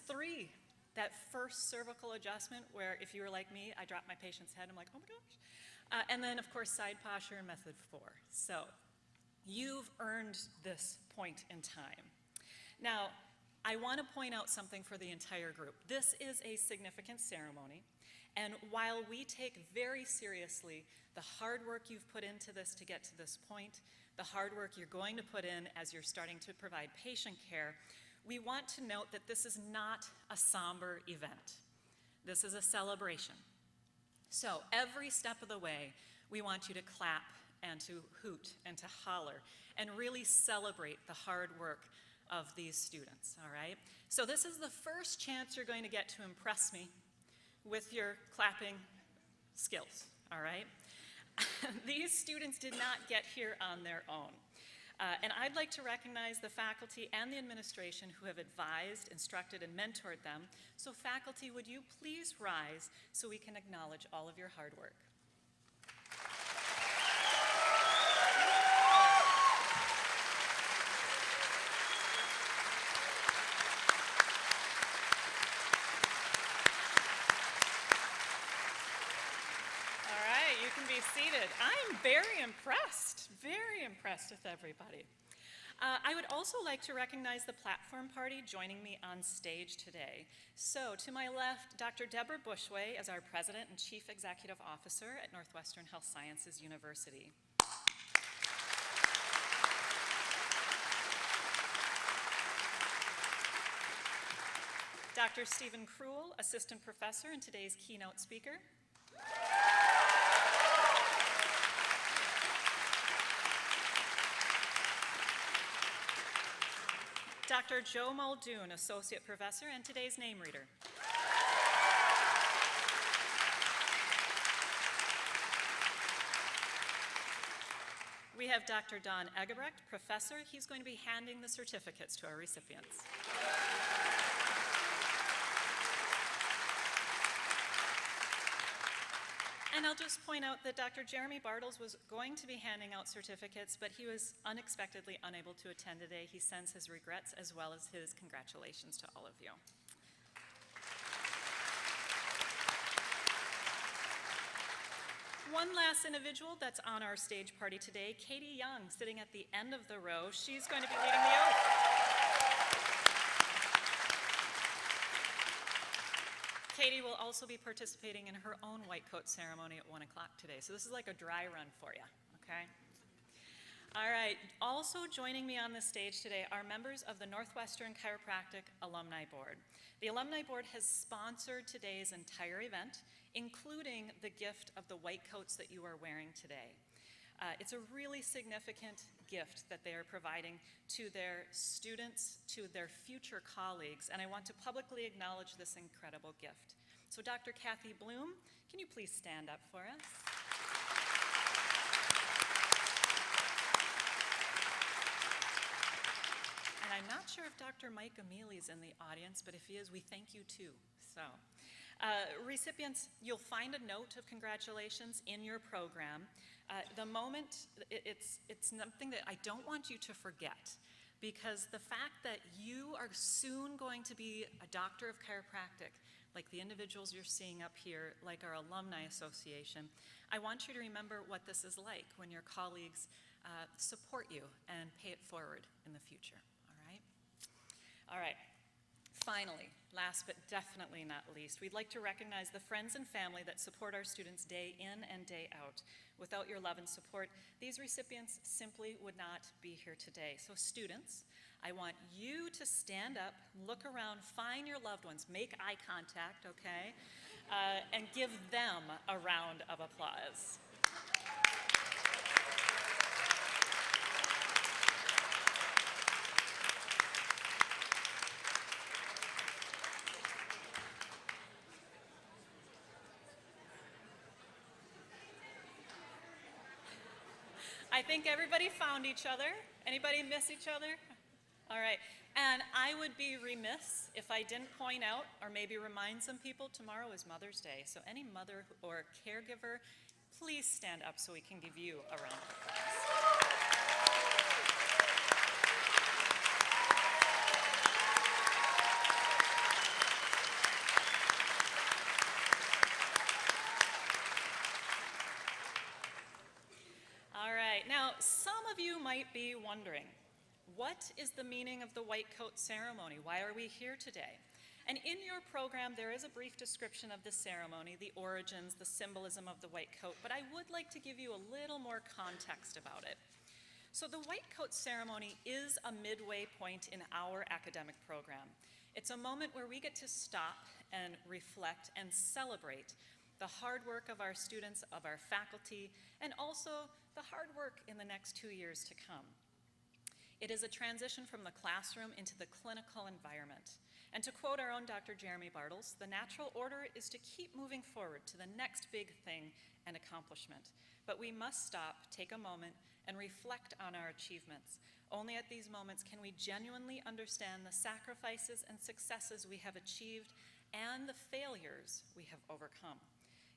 3, that first cervical adjustment where if you were like me, I dropped my patient's head, I'm like, oh my gosh. And then of course side posture and method 4. So you've earned this point in time. Now, I want to point out something for the entire group. This is a significant ceremony, and while we take very seriously the hard work you've put into this to get to this point, the hard work you're going to put in as you're starting to provide patient care, we want to note that this is not a somber event. This is a celebration. So every step of the way, we want you to clap and to hoot and to holler and really celebrate the hard work of these students, all right? So this is the first chance you're going to get to impress me with your clapping skills, all right? These students did not get here on their own. And I'd like to recognize the faculty and the administration who have advised, instructed, and mentored them. So faculty, would you please rise so we can acknowledge all of your hard work? Seated. I'm very impressed with everybody. I would also like to recognize the platform party joining me on stage today. So to my left, Dr. Deborah Bushway is our President and Chief Executive Officer at Northwestern Health Sciences University. Dr. Stephen Krull, Assistant Professor and today's keynote speaker. Dr. Joe Muldoon, Associate Professor and today's name reader. We have Dr. Don Egebrecht, Professor. He's going to be handing the certificates to our recipients. And I'll just point out that Dr. Jeremy Bartles was going to be handing out certificates, but he was unexpectedly unable to attend today. He sends his regrets as well as his congratulations to all of you. One last individual that's on our stage party today, Katie Young, sitting at the end of the row. She's going to be leading the oath. Katie will also be participating in her own white coat ceremony at 1 o'clock today. So this is like a dry run for you, okay? All right, also joining me on the stage today are members of the Northwestern Chiropractic Alumni Board. The Alumni Board has sponsored today's entire event, including the gift of the white coats that you are wearing today. It's a really significant gift that they are providing to their students, to their future colleagues, and I want to publicly acknowledge this incredible gift. So Dr. Kathy Bloom, can you please stand up for us? And I'm not sure if Dr. Mike Amelie is in the audience, but if he is, we thank you too. So, recipients, you'll find a note of congratulations in your program. The moment, it's something that I don't want you to forget, because the fact that you are soon going to be a doctor of chiropractic, like the individuals you're seeing up here, like our Alumni Association, I want you to remember what this is like when your colleagues support you and pay it forward in the future, all right? All right. Finally, last but definitely not least, we'd like to recognize the friends and family that support our students day in and day out. Without your love and support, these recipients simply would not be here today. So students, I want you to stand up, look around, find your loved ones, make eye contact, okay, and give them a round of applause. I think everybody found each other. Anybody miss each other? All right. And I would be remiss if I didn't point out or maybe remind some people tomorrow is Mother's Day. So any mother or caregiver, please stand up so we can give you a round of applause. might be wondering, what is the meaning of the white coat ceremony? Why are we here today? And in your program, there is a brief description of the ceremony, the origins, the symbolism of the white coat, but I would like to give you a little more context about it. So the white coat ceremony is a midway point in our academic program. It's a moment where we get to stop and reflect and celebrate the hard work of our students, of our faculty, and also the hard work in the next 2 years to come. It is a transition from the classroom into the clinical environment. And to quote our own Dr. Jeremy Bartles, the natural order is to keep moving forward to the next big thing and accomplishment. But we must stop, take a moment, and reflect on our achievements. Only at these moments can we genuinely understand the sacrifices and successes we have achieved and the failures we have overcome.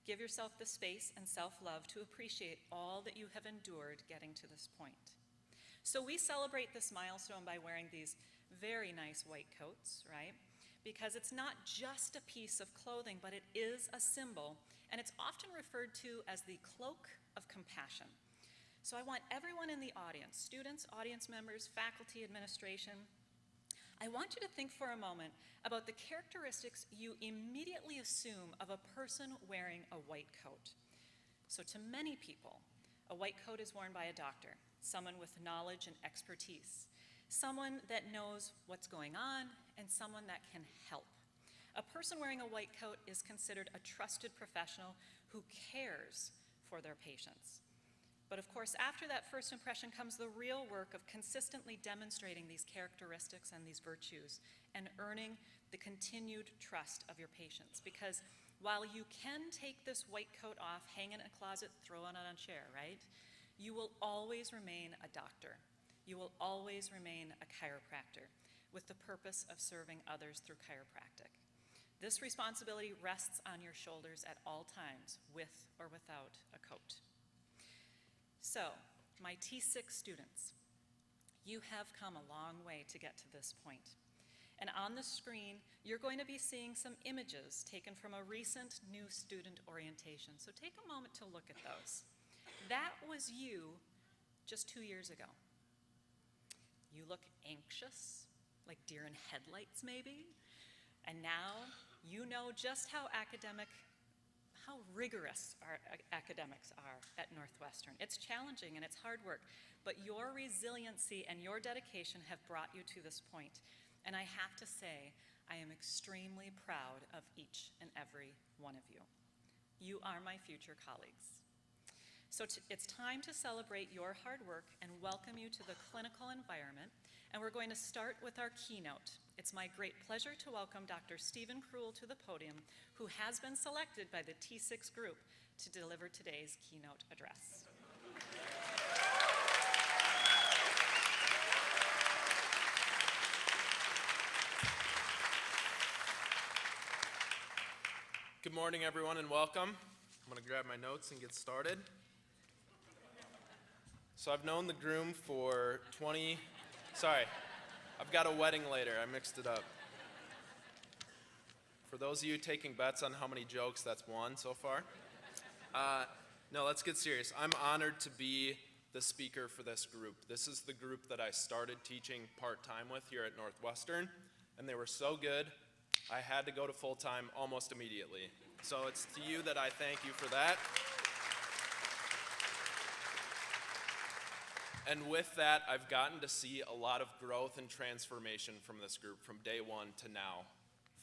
Give yourself the space and self-love to appreciate all that you have endured getting to this point. So we celebrate this milestone by wearing these very nice white coats, right? Because it's not just a piece of clothing, but it is a symbol, and it's often referred to as the cloak of compassion. So I want everyone in the audience, students, audience members, faculty, administration, I want you to think for a moment about the characteristics you immediately assume of a person wearing a white coat. So to many people, a white coat is worn by a doctor, someone with knowledge and expertise, someone that knows what's going on, and someone that can help. A person wearing a white coat is considered a trusted professional who cares for their patients. But of course, after that first impression comes the real work of consistently demonstrating these characteristics and these virtues and earning the continued trust of your patients. Because while you can take this white coat off, hang it in a closet, throw it on a chair, right? You will always remain a doctor. You will always remain a chiropractor with the purpose of serving others through chiropractic. This responsibility rests on your shoulders at all times, with or without a coat. So, my T6 students, you have come a long way to get to this point. And on the screen, you're going to be seeing some images taken from a recent new student orientation. So take a moment to look at those. That was you just 2 years ago. You look anxious, like deer in headlights maybe, and now you know just how rigorous our academics are at Northwestern. It's challenging and it's hard work, but your resiliency and your dedication have brought you to this point. And I have to say, I am extremely proud of each and every one of you. You are my future colleagues. So it's time to celebrate your hard work and welcome you to the clinical environment. And we're going to start with our keynote. It's my great pleasure to welcome Dr. Stephen Krull to the podium, who has been selected by the T6 group to deliver today's keynote address. Good morning, everyone, and welcome. I'm going to grab my notes and get started. So I've known the groom for I've got a wedding later. I mixed it up. For those of you taking bets on how many jokes, that's one so far. No, let's get serious. I'm honored to be the speaker for this group. This is the group that I started teaching part-time with here at Northwestern, and they were so good, I had to go to full-time almost immediately. So it's to you that I thank you for that. And with that, I've gotten to see a lot of growth and transformation from this group from day one to now.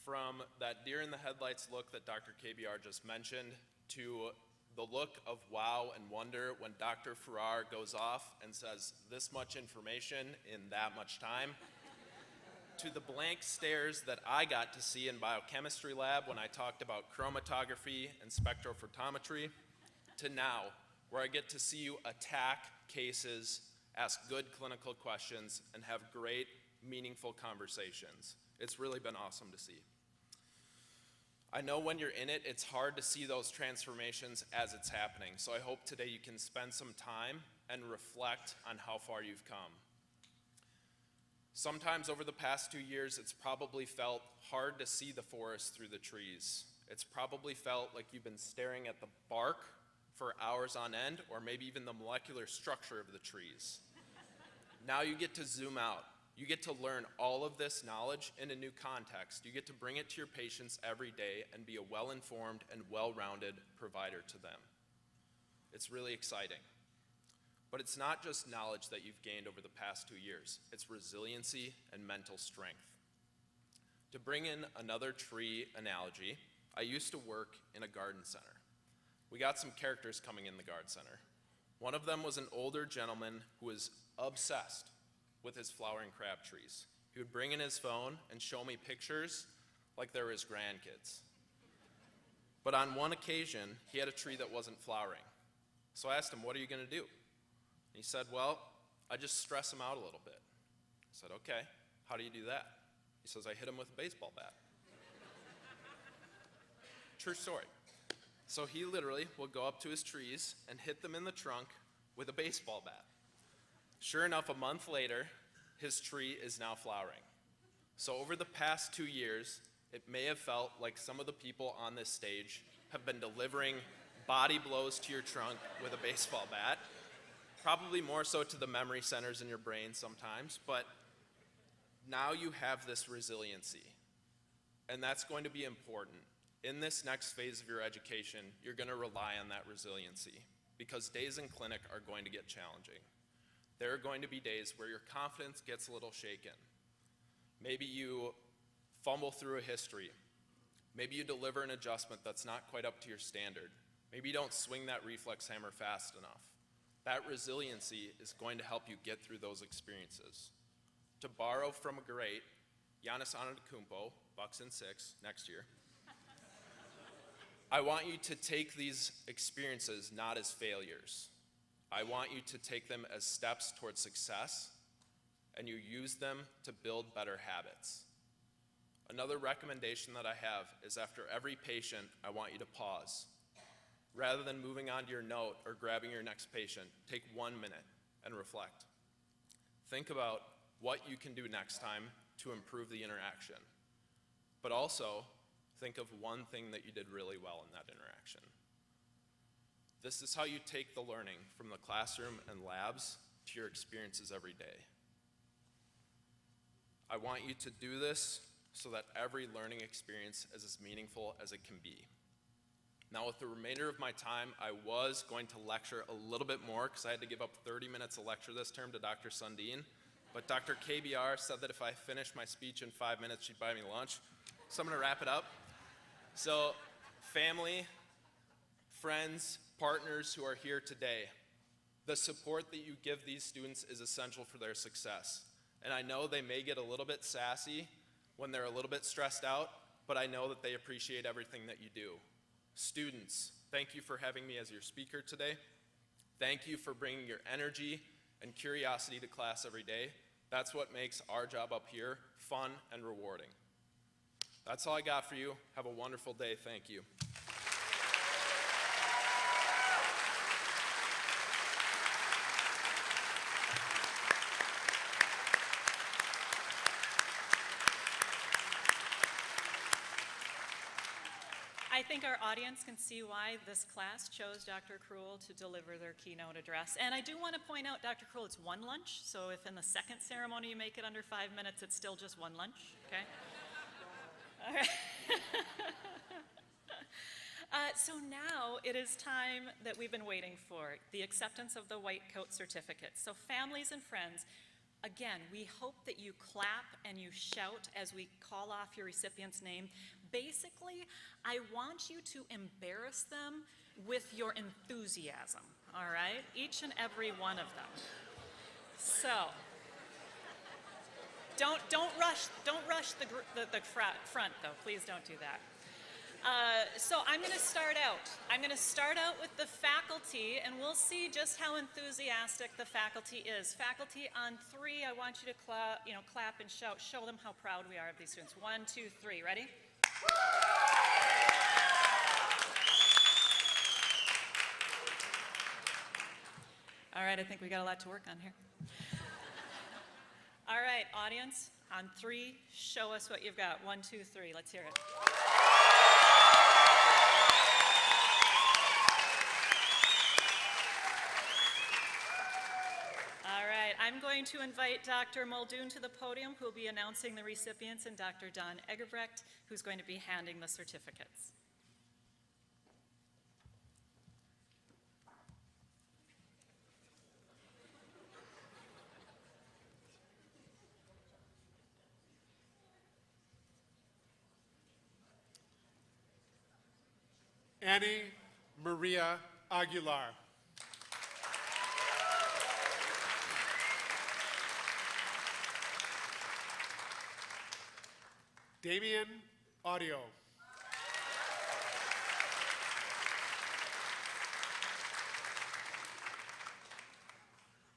From that deer in the headlights look that Dr. KBR just mentioned, to the look of wow and wonder when Dr. Farrar goes off and says this much information in that much time, to the blank stares that I got to see in biochemistry lab when I talked about chromatography and spectrophotometry, to now, where I get to see you attack cases, ask good clinical questions, and have great, meaningful conversations. It's really been awesome to see. I know when you're in it, it's hard to see those transformations as it's happening, so I hope today you can spend some time and reflect on how far you've come. Sometimes over the past 2 years, it's probably felt hard to see the forest through the trees. It's probably felt like you've been staring at the bark for hours on end, or maybe even the molecular structure of the trees. Now you get to zoom out. You get to learn all of this knowledge in a new context. You get to bring it to your patients every day and be a well-informed and well-rounded provider to them. It's really exciting. But it's not just knowledge that you've gained over the past 2 years. It's resiliency and mental strength. To bring in another tree analogy, I used to work in a garden center. We got some characters coming in the garden center. One of them was an older gentleman who was obsessed with his flowering crab trees. He would bring in his phone and show me pictures like they were his grandkids. But on one occasion, he had a tree that wasn't flowering. So I asked him, "What are you going to do?" And he said, "Well, I just stress him out a little bit." I said, "Okay, how do you do that?" He says, "I hit him with a baseball bat." True story. So he literally will go up to his trees and hit them in the trunk with a baseball bat. Sure enough, a month later, his tree is now flowering. So over the past 2 years, it may have felt like some of the people on this stage have been delivering body blows to your trunk with a baseball bat, probably more so to the memory centers in your brain sometimes, but now you have this resiliency, and that's going to be important. In this next phase of your education, you're going to rely on that resiliency because days in clinic are going to get challenging. There are going to be days where your confidence gets a little shaken. Maybe you fumble through a history. Maybe you deliver an adjustment that's not quite up to your standard. Maybe you don't swing that reflex hammer fast enough. That resiliency is going to help you get through those experiences. To borrow from a great, Giannis Antetokounmpo, Bucks in 6 next year, I want you to take these experiences not as failures. I want you to take them as steps towards success, and you use them to build better habits. Another recommendation that I have is after every patient, I want you to pause. Rather than moving on to your note or grabbing your next patient, take 1 minute and reflect. Think about what you can do next time to improve the interaction. But also, think of one thing that you did really well in that interaction. This is how you take the learning from the classroom and labs to your experiences every day. I want you to do this so that every learning experience is as meaningful as it can be. Now, with the remainder of my time, I was going to lecture a little bit more because I had to give up 30 minutes of lecture this term to Dr. Sundin. But Dr. KBR said that if I finished my speech in 5 minutes, she'd buy me lunch. So I'm going to wrap it up. So, family, friends, partners who are here today, the support that you give these students is essential for their success. And I know they may get a little bit sassy when they're a little bit stressed out, but I know that they appreciate everything that you do. Students, thank you for having me as your speaker today. Thank you for bringing your energy and curiosity to class every day. That's what makes our job up here fun and rewarding. That's all I got for you. Have a wonderful day. Thank you. I think our audience can see why this class chose Dr. Krull to deliver their keynote address. And I do want to point out, Dr. Krull, it's one lunch, so if in the second ceremony you make it under 5 minutes, it's still just one lunch, okay? All right. So now it is time that we've been waiting for, the acceptance of the white coat certificate. So families and friends, again, we hope that you clap and you shout as we call off your recipient's name. Basically, I want you to embarrass them with your enthusiasm, all right? Each and every one of them. So, don't rush the front, though. Please don't do that. So I'm going to start out. I'm going to start out with the faculty, and we'll see just how enthusiastic the faculty is. Faculty, on 3, I want you to clap and shout. Show them how proud we are of these students. 1, 2, 3. Ready? All right, I think we got a lot to work on here. All right, audience, on 3, show us what you've got. 1, 2, 3. Let's hear it. I'm going going to invite Dr. Muldoon to the podium, who will be announcing the recipients, and Dr. Don Egerbrecht, who's going to be handing the certificates. Annie Maria Aguilar. Damian Audio.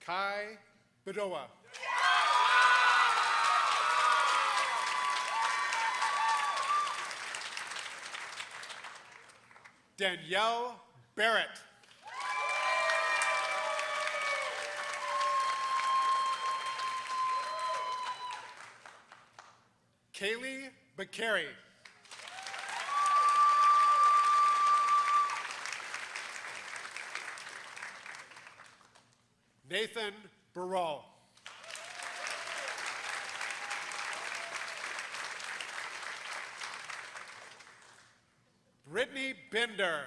Kai Bedoa. Danielle Barrett. Kaylee Bakary. Nathan Burrell. Brittany Bender.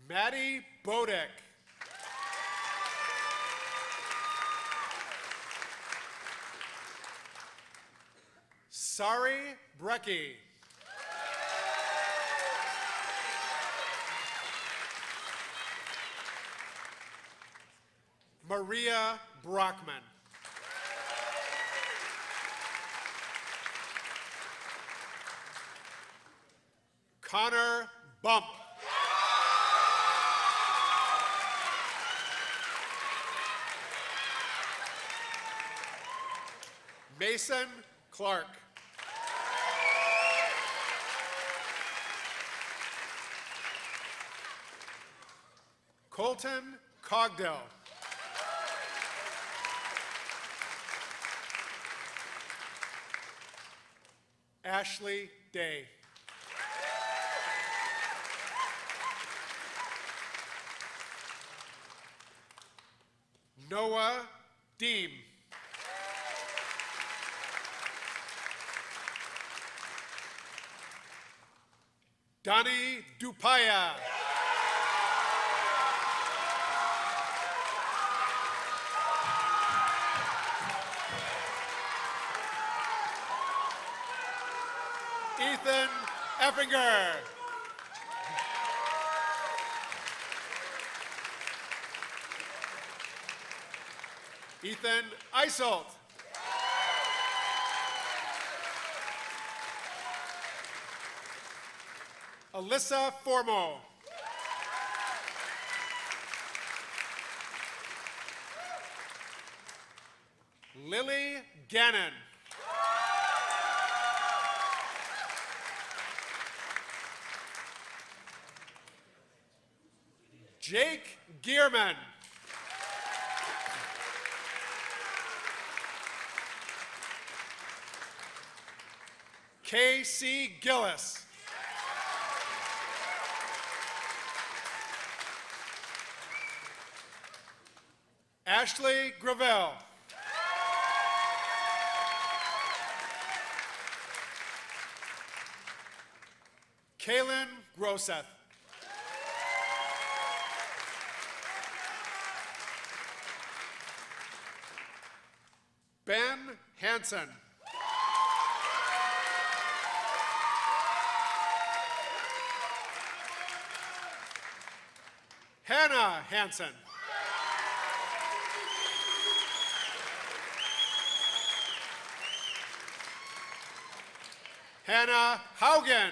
Maddie Bodek. Sari Brecky. Maria Brockman. Connor Bump. Mason Clark. Colton Cogdell. Ashley Day. Noah Deem. Donnie Dupaya. Ethan Effinger. Ethan Isolt. Alyssa Formo. Lily Gannon. Jake Gierman. K.C. Gillis. Ashley Gravel. Kaylin Groseth. Ben Hansen. Hannah Hansen. Hannah Haugen.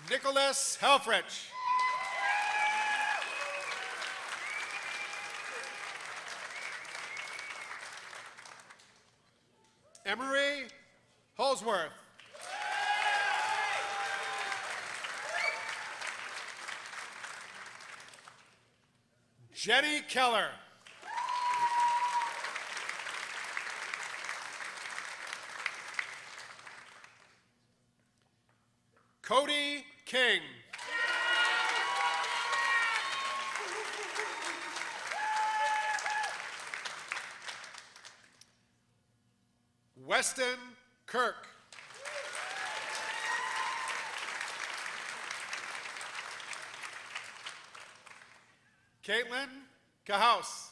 Nicholas Helfrich. Emery Holsworth. Jenny Keller. King. Weston Kirk. Caitlin Cahouse.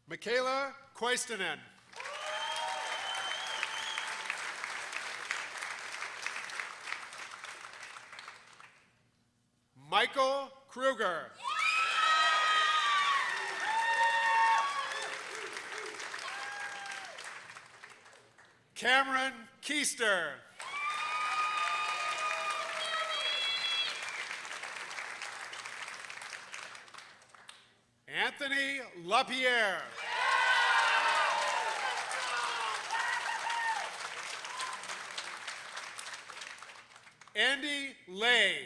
Michaela Koistinen. Michael Kruger. Cameron Keister. Anthony LaPierre. Andy Lay.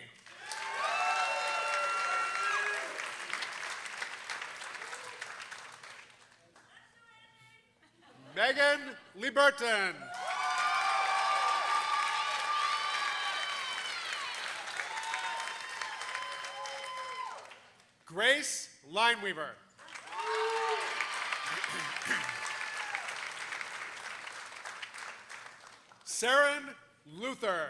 Megan Liberton. Grace Lineweaver. Saren Luther.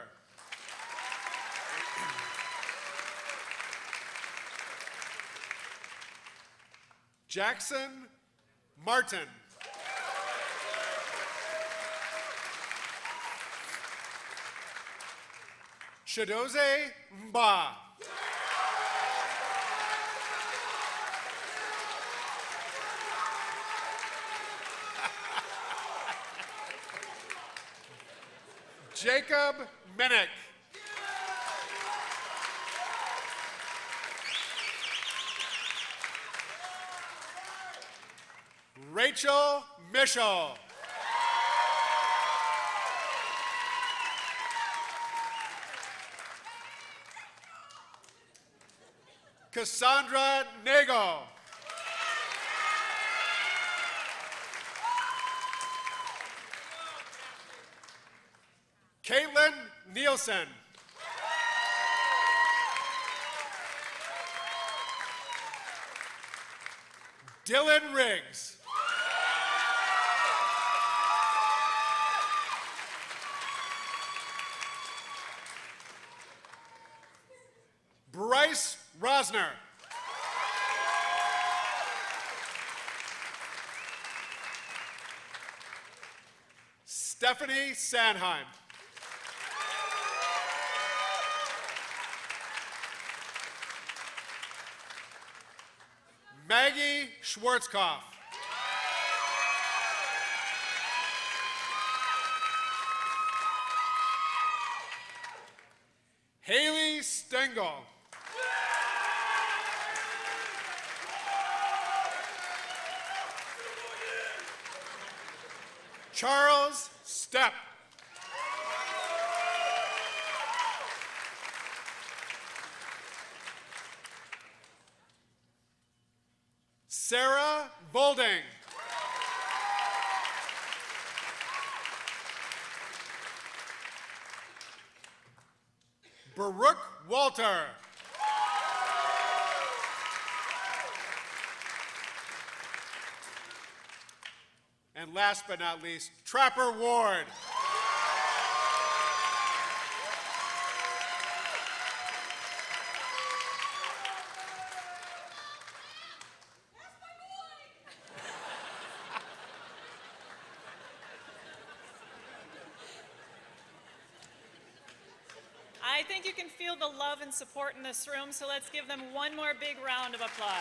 Jackson Martin. Chidoze Mba. Jacob Minnick. Rachel Mischel. Cassandra Nago. Caitlin Nielsen. Dylan Riggs. Bryce Rosner. Stephanie Sandheim. Maggie Schwarzkopf. Haley Stengel. Charles Stepp. Sarah Volding. Baruch Walter. And last but not least, Trapper Ward. I think you can feel the love and support in this room, so let's give them one more big round of applause.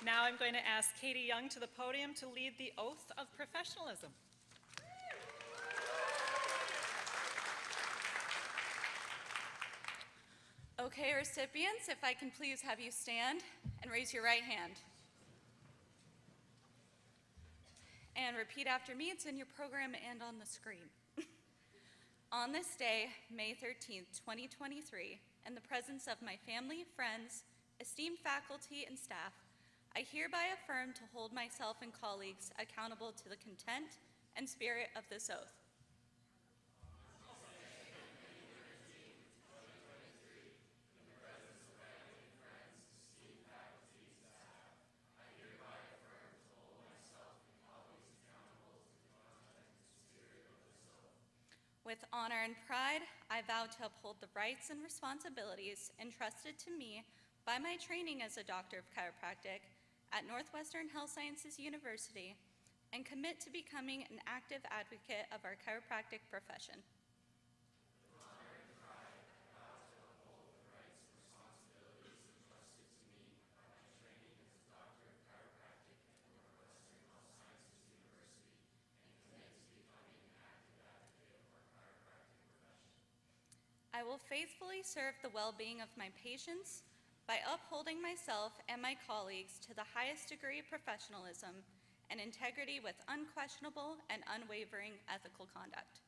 Now I'm going to ask Katie Young to the podium to lead the oath of professionalism. Okay, recipients, if I can please have you stand and raise your right hand. And repeat after me. It's in your program and on the screen. On this day, May 13th, 2023, in the presence of my family, friends, esteemed faculty, and staff, I hereby affirm to hold myself and colleagues accountable to the content and spirit of this oath. With honor and pride, I vow to uphold the rights and responsibilities entrusted to me by my training as a doctor of chiropractic at Northwestern Health Sciences University and commit to becoming an active advocate of our chiropractic profession. I will faithfully serve the well-being of my patients by upholding myself and my colleagues to the highest degree of professionalism and integrity with unquestionable and unwavering ethical conduct.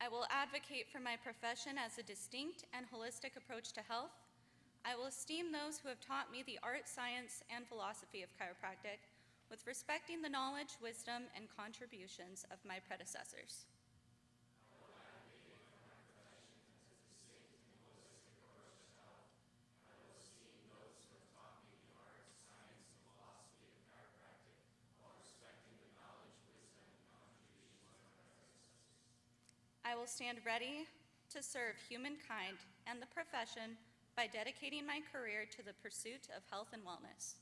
I will advocate for my profession as a distinct and holistic approach to health. I will esteem those who have taught me the art, science, and philosophy of chiropractic with respecting the knowledge, wisdom, and contributions of my predecessors. I will stand ready to serve humankind and the profession by dedicating my career to the pursuit of health and wellness.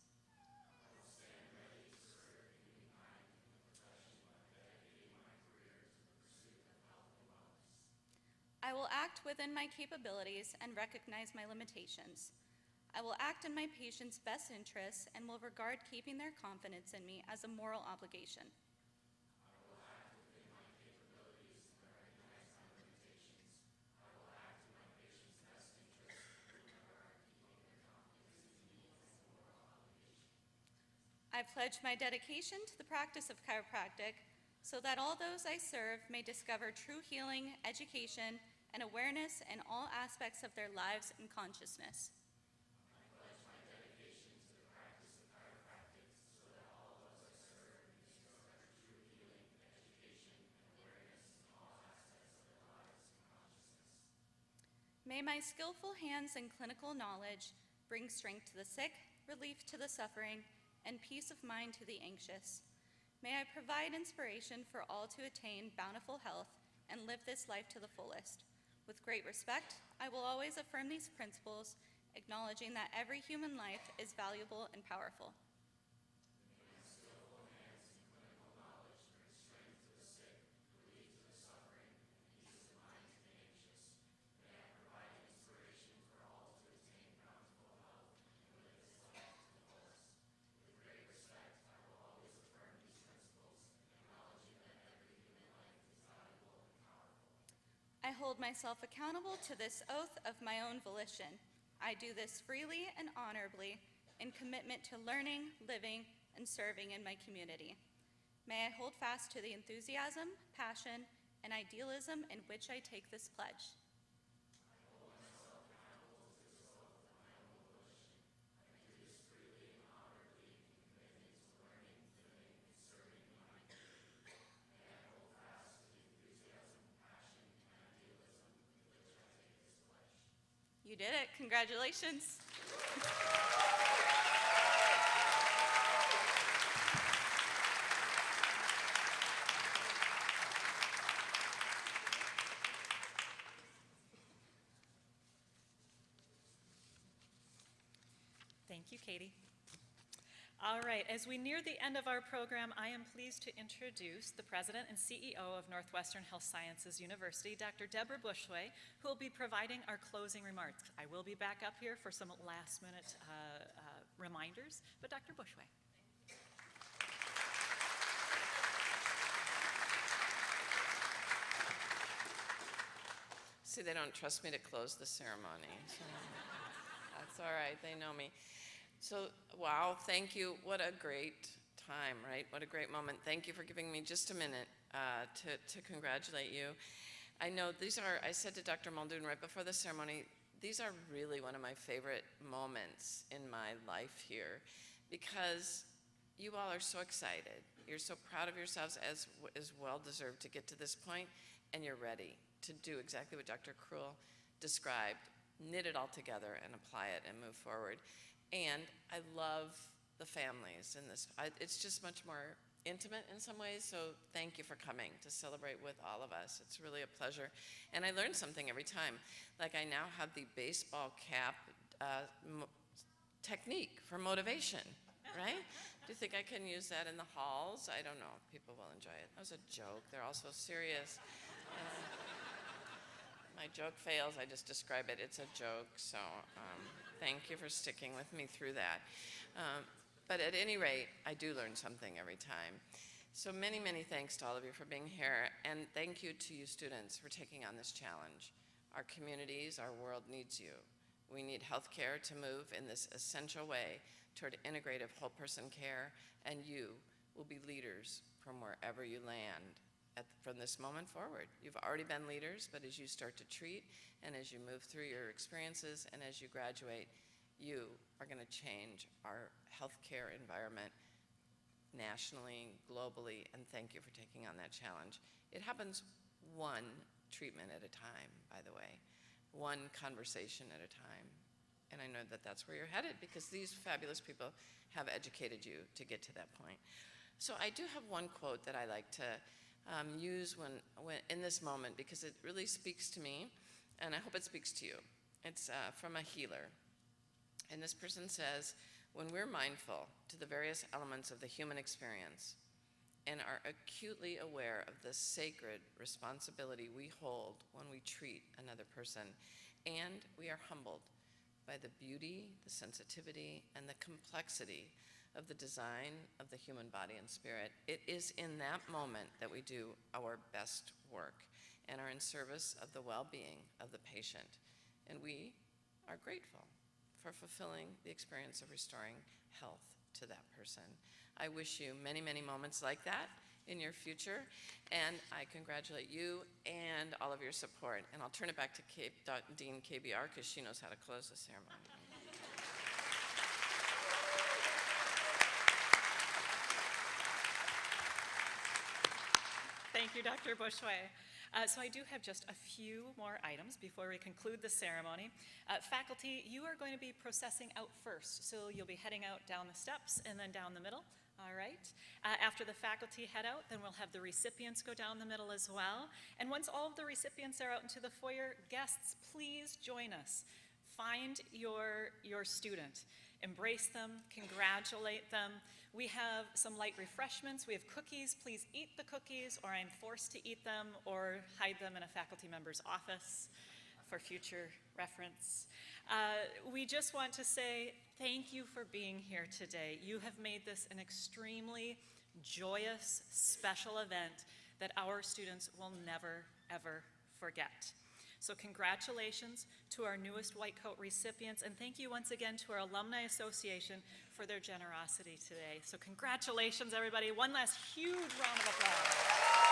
I will act within my capabilities and recognize my limitations. I will act in my patients' best interests and will regard keeping their confidence in me as a moral obligation. I pledge my dedication to the practice of chiropractic so that all those I serve may discover true healing, education, and awareness in all aspects of their lives and consciousness. May my skillful hands and clinical knowledge bring strength to the sick, relief to the suffering, and peace of mind to the anxious. May I provide inspiration for all to attain bountiful health and live this life to the fullest. With great respect, I will always affirm these principles, acknowledging that every human life is valuable and powerful. I hold myself accountable to this oath of my own volition. I do this freely and honorably in commitment to learning, living, and serving in my community. May I hold fast to the enthusiasm, passion, and idealism in which I take this pledge. You did it. Congratulations. Thank you, Katie. All right, as we near the end of our program, I am pleased to introduce the President and CEO of Northwestern Health Sciences University, Dr. Deborah Bushway, who will be providing our closing remarks. I will be back up here for some last-minute reminders, but Dr. Bushway. See, they don't trust me to close the ceremony. So that's all right, they know me. So, wow, thank you. What a great time, right? What a great moment. Thank you for giving me just a minute to congratulate you. I know these are, I said to Dr. Muldoon right before the ceremony, these are really one of my favorite moments in my life here, because you all are so excited. You're so proud of yourselves, as is well deserved, to get to this point, and you're ready to do exactly what Dr. Krull described, knit it all together and apply it and move forward. And I love the families in this. It's just much more intimate in some ways, so thank you for coming to celebrate with all of us. It's really a pleasure. And I learn something every time. Like, I now have the baseball cap technique for motivation, right? Do you think I can use that in the halls? I don't know. People will enjoy it. That was a joke. They're all so serious. My joke fails, I just describe it. It's a joke, so thank you for sticking with me through that. But at any rate, I do learn something every time. So many, many thanks to all of you for being here, and thank you to you students for taking on this challenge. Our communities, our world needs you. We need healthcare to move in this essential way toward integrative whole person care, and you will be leaders from wherever you land from this moment forward. You've already been leaders, but as you start to treat and as you move through your experiences and as you graduate, you are going to change our healthcare environment nationally, globally, and thank you for taking on that challenge. It happens one treatment at a time, by the way, one conversation at a time. And I know that that's where you're headed, because these fabulous people have educated you to get to that point. So I do have one quote that I like to use when in this moment, because it really speaks to me, and I hope it speaks to you. It's from a healer. And this person says, when we're mindful to the various elements of the human experience and are acutely aware of the sacred responsibility we hold when we treat another person, and we are humbled by the beauty, the sensitivity, and the complexity of the design of the human body and spirit, it is in that moment that we do our best work and are in service of the well-being of the patient. And we are grateful for fulfilling the experience of restoring health to that person. I wish you many, many moments like that in your future, and I congratulate you and all of your support. And I'll turn it back to Dean KBR, because she knows how to close the ceremony. Thank you, Dr. Bushway. So I do have just a few more items before we conclude the ceremony. Faculty, you are going to be processing out first, so you'll be heading out down the steps and then down the middle. All right. After the faculty head out, then we'll have the recipients go down the middle as well. And once all of the recipients are out into the foyer, guests, please join us. Find your student. Embrace them, congratulate them. We have some light refreshments. We have cookies. Please eat the cookies, or I'm forced to eat them, or hide them in a faculty member's office for future reference. We just want to say thank you for being here today. You have made this an extremely joyous, special event that our students will never, ever forget. So congratulations to our newest White Coat recipients, and thank you once again to our Alumni Association for their generosity today. So congratulations, everybody. One last huge round of applause.